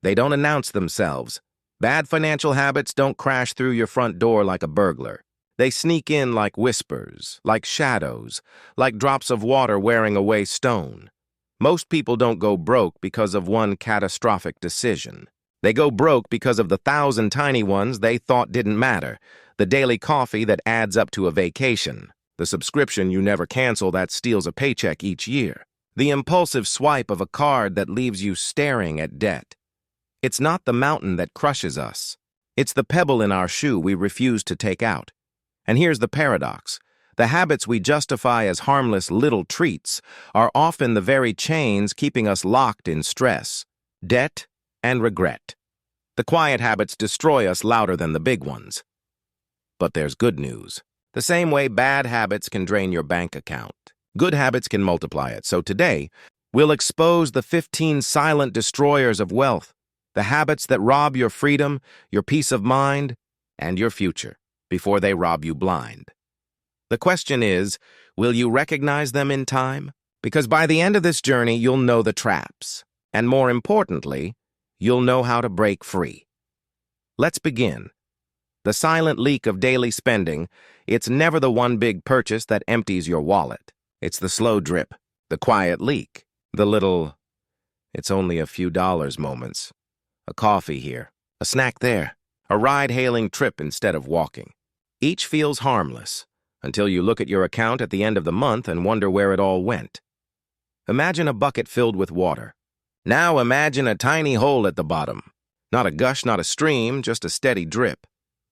They don't announce themselves. Bad financial habits don't crash through your front door like a burglar. They sneak in like whispers, like shadows, like drops of water wearing away stone. Most people don't go broke because of one catastrophic decision. They go broke because of the 1,000 tiny ones they thought didn't matter. The daily coffee that adds up to a vacation. The subscription you never cancel that steals a paycheck each year. The impulsive swipe of a card that leaves you staring at debt. It's not the mountain that crushes us. It's the pebble in our shoe we refuse to take out. And here's the paradox. The habits we justify as harmless little treats are often the very chains keeping us locked in stress, debt, and regret. The quiet habits destroy us louder than the big ones. But there's good news. The same way bad habits can drain your bank account, good habits can multiply it. So today, we'll expose the 15 silent destroyers of wealth, the habits that rob your freedom, your peace of mind, and your future before they rob you blind. The question is, will you recognize them in time? Because by the end of this journey, you'll know the traps. And more importantly, you'll know how to break free. Let's begin. The silent leak of daily spending, it's never the one big purchase that empties your wallet. It's the slow drip, the quiet leak, the little, it's only a few dollars moments. A coffee here, a snack there, a ride-hailing trip instead of walking. Each feels harmless, until you look at your account at the end of the month and wonder where it all went. Imagine a bucket filled with water. Now imagine a tiny hole at the bottom. Not a gush, not a stream, just a steady drip.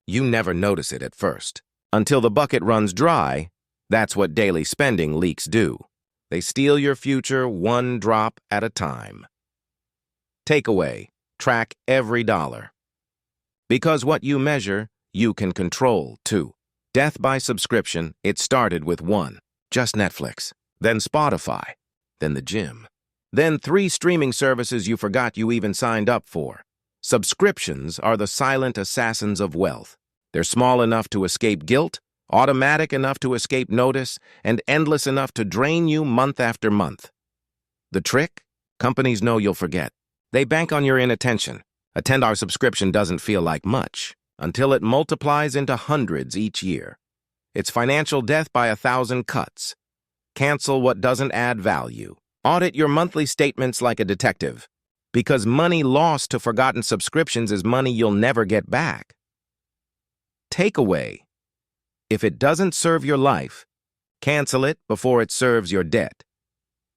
You never notice it at first. Until the bucket runs dry, that's what daily spending leaks do. They steal your future one drop at a time. Takeaway: track every dollar. Because what you measure, you can control, too. Death by subscription, it started with one. Just Netflix. Then Spotify. Then the gym. Then 3 streaming services you forgot you even signed up for. Subscriptions are the silent assassins of wealth. They're small enough to escape guilt, automatic enough to escape notice, and endless enough to drain you month after month. The trick? Companies know you'll forget. They bank on your inattention. A $10 subscription doesn't feel like much, until it multiplies into hundreds each year. It's financial death by 1,000 cuts. Cancel what doesn't add value. Audit your monthly statements like a detective, because money lost to forgotten subscriptions is money you'll never get back. Takeaway: if it doesn't serve your life, cancel it before it serves your debt.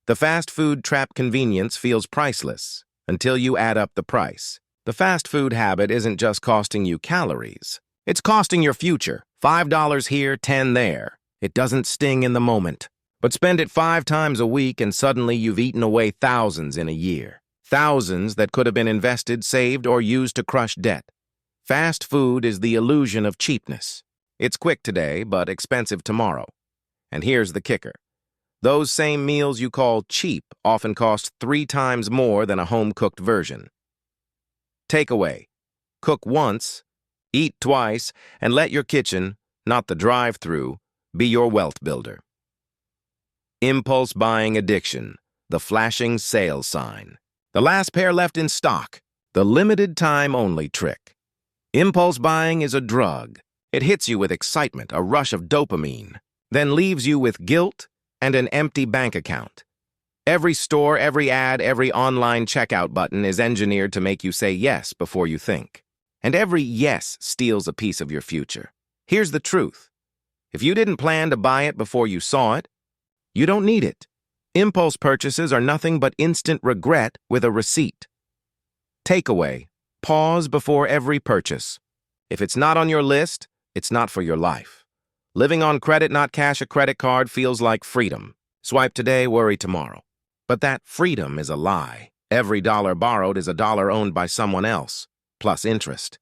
The fast food trap convenience feels priceless until you add up the price. The fast food habit isn't just costing you calories. It's costing your future. $5 here, 10 there. It doesn't sting in the moment. But spend it 5 times a week and suddenly you've eaten away thousands in a year. Thousands that could have been invested, saved, or used to crush debt. Fast food is the illusion of cheapness. It's quick today, but expensive tomorrow. And here's the kicker. Those same meals you call cheap often cost 3 times more than a home-cooked version. Takeaway: cook once, eat twice, and let your kitchen, not the drive-thru, be your wealth builder. Impulse buying addiction, the flashing sale sign. The last pair left in stock, the limited time only trick. Impulse buying is a drug. It hits you with excitement, a rush of dopamine, then leaves you with guilt and an empty bank account. Every store, every ad, every online checkout button is engineered to make you say yes before you think. And every yes steals a piece of your future. Here's the truth. If you didn't plan to buy it before you saw it, you don't need it. Impulse purchases are nothing but instant regret with a receipt. Takeaway: pause before every purchase. If it's not on your list, it's not for your life. Living on credit, not cash, a credit card feels like freedom. Swipe today, worry tomorrow. But that freedom is a lie. Every dollar borrowed is a dollar owned by someone else, plus interest.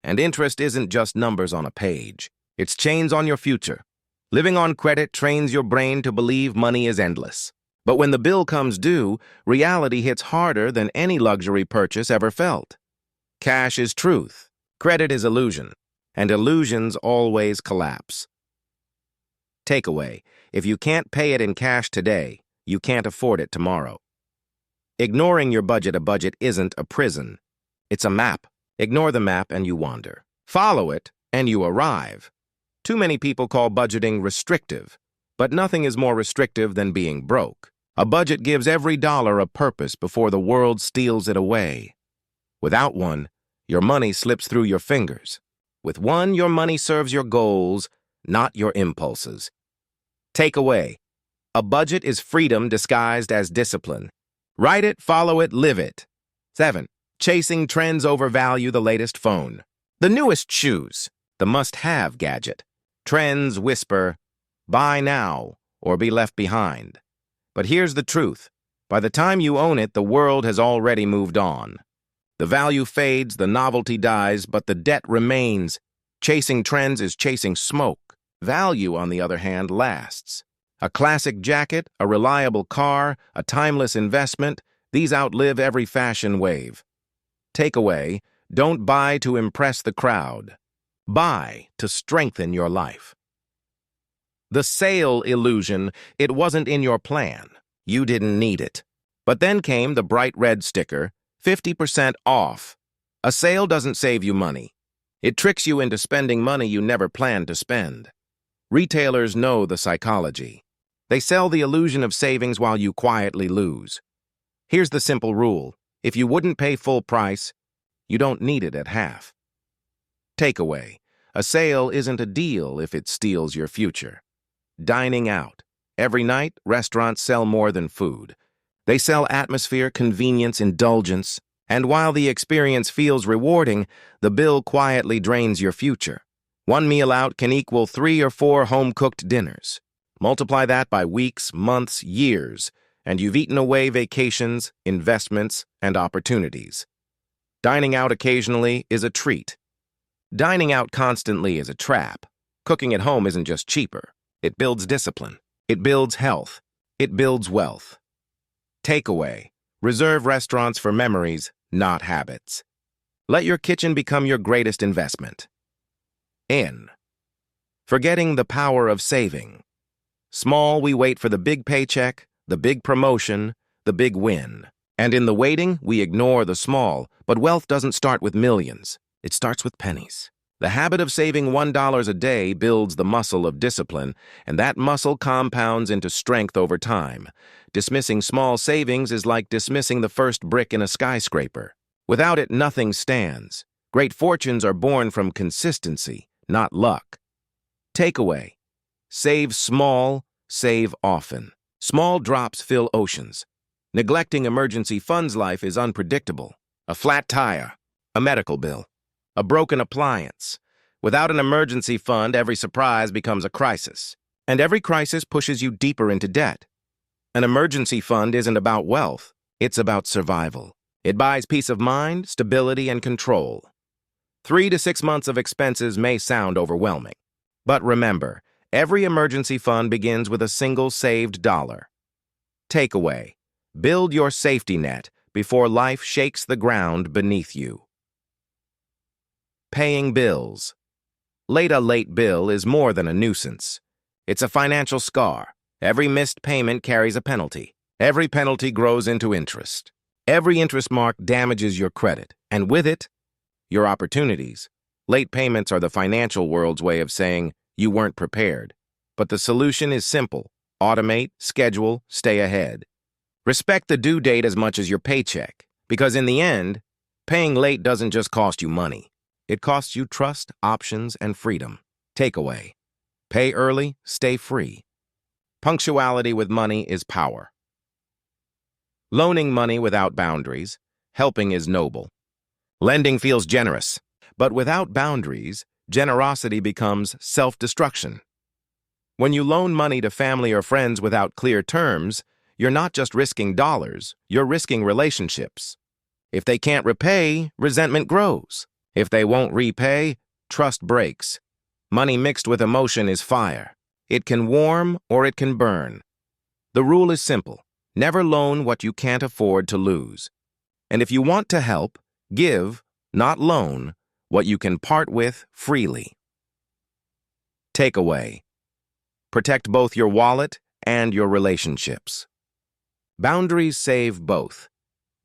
And interest isn't just numbers on a page. It's chains on your future. Living on credit trains your brain to believe money is endless. But when the bill comes due, reality hits harder than any luxury purchase ever felt. Cash is truth. Credit is illusion. And illusions always collapse. Takeaway: if you can't pay it in cash today, you can't afford it tomorrow. Ignoring your budget, a budget isn't a prison. It's a map. Ignore the map and you wander. Follow it and you arrive. Too many people call budgeting restrictive, but nothing is more restrictive than being broke. A budget gives every dollar a purpose before the world steals it away. Without one, your money slips through your fingers. With one, your money serves your goals, not your impulses. Takeaway: a budget is freedom disguised as discipline. Write it, follow it, live it. 7. Chasing trends overvalue the latest phone. The newest shoes, the must-have gadget. Trends whisper, buy now or be left behind. But here's the truth. By the time you own it, the world has already moved on. The value fades, the novelty dies, but the debt remains. Chasing trends is chasing smoke. Value, on the other hand, lasts. A classic jacket, a reliable car, a timeless investment, these outlive every fashion wave. Takeaway: don't buy to impress the crowd. Buy to strengthen your life. The sale illusion: it wasn't in your plan. You didn't need it. But then came the bright red sticker, 50% off. A sale doesn't save you money. It tricks you into spending money you never planned to spend. Retailers know the psychology. They sell the illusion of savings while you quietly lose. Here's the simple rule: if you wouldn't pay full price, you don't need it at half. Takeaway: a sale isn't a deal if it steals your future. Dining out. Every night, restaurants sell more than food. They sell atmosphere, convenience, indulgence, and while the experience feels rewarding, the bill quietly drains your future. One meal out can equal 3 or 4 home-cooked dinners. Multiply that by weeks, months, years, and you've eaten away vacations, investments, and opportunities. Dining out occasionally is a treat. Dining out constantly is a trap. Cooking at home isn't just cheaper. It builds discipline. It builds health. It builds wealth. Takeaway: reserve restaurants for memories, not habits. Let your kitchen become your greatest investment. In. Forgetting the power of saving. Small, we wait for the big paycheck, the big promotion, the big win. And in the waiting, we ignore the small. But wealth doesn't start with millions. It starts with pennies. The habit of saving $1 a day builds the muscle of discipline, and that muscle compounds into strength over time. Dismissing small savings is like dismissing the first brick in a skyscraper. Without it, nothing stands. Great fortunes are born from consistency, not luck. Takeaway: save small, save often. Small drops fill oceans. Neglecting emergency funds life is unpredictable. A flat tire, a medical bill, a broken appliance. Without an emergency fund, every surprise becomes a crisis. And every crisis pushes you deeper into debt. An emergency fund isn't about wealth. It's about survival. It buys peace of mind, stability, and control. 3 to 6 months of expenses may sound overwhelming. But remember, every emergency fund begins with a single saved dollar. Takeaway: build your safety net before life shakes the ground beneath you. Paying bills. A late bill is more than a nuisance. It's a financial scar. Every missed payment carries a penalty. Every penalty grows into interest. Every interest mark damages your credit, and with it, your opportunities. Late payments are the financial world's way of saying you weren't prepared. But the solution is simple: automate, schedule, stay ahead. Respect the due date as much as your paycheck, because in the end, paying late doesn't just cost you money. It costs you trust, options, and freedom. Takeaway: pay early, stay free. Punctuality with money is power. Loaning money without boundaries. Helping is noble. Lending feels generous, but without boundaries, generosity becomes self-destruction. When you loan money to family or friends without clear terms, you're not just risking dollars, you're risking relationships. If they can't repay, resentment grows. If they won't repay, trust breaks. Money mixed with emotion is fire. It can warm or it can burn. The rule is simple: never loan what you can't afford to lose. And if you want to help, give, not loan, what you can part with freely. Takeaway: protect both your wallet and your relationships. Boundaries save both.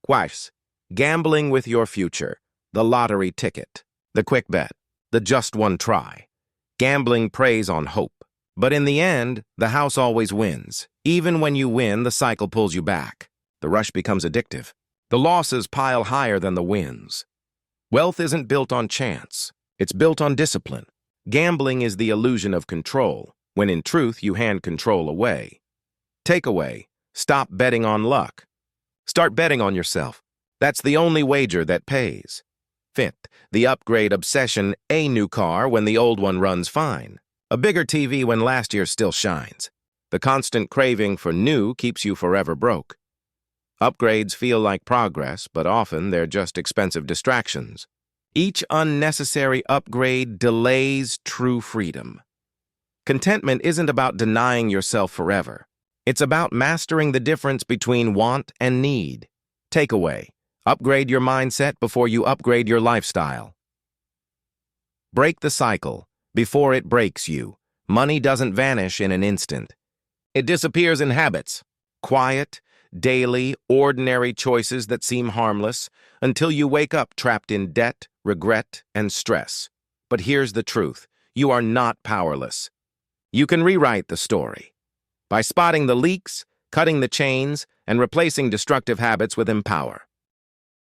Twice. Gambling with your future. The lottery ticket. The quick bet. The just one try. Gambling preys on hope. But in the end, the house always wins. Even when you win, the cycle pulls you back. The rush becomes addictive. The losses pile higher than the wins. Wealth isn't built on chance. It's built on discipline. Gambling is the illusion of control, when in truth you hand control away. Takeaway: stop betting on luck. Start betting on yourself. That's the only wager that pays. Fifth, the upgrade obsession: a new car when the old one runs fine. A bigger TV when last year still shines. The constant craving for new keeps you forever broke. Upgrades feel like progress, but often they're just expensive distractions. Each unnecessary upgrade delays true freedom. Contentment isn't about denying yourself forever. It's about mastering the difference between want and need. Takeaway: upgrade your mindset before you upgrade your lifestyle. Break the cycle before it breaks you. Money doesn't vanish in an instant. It disappears in habits. Quiet, daily, ordinary choices that seem harmless until you wake up trapped in debt, regret, and stress. But here's the truth: you are not powerless. You can rewrite the story by spotting the leaks, cutting the chains, and replacing destructive habits with empower.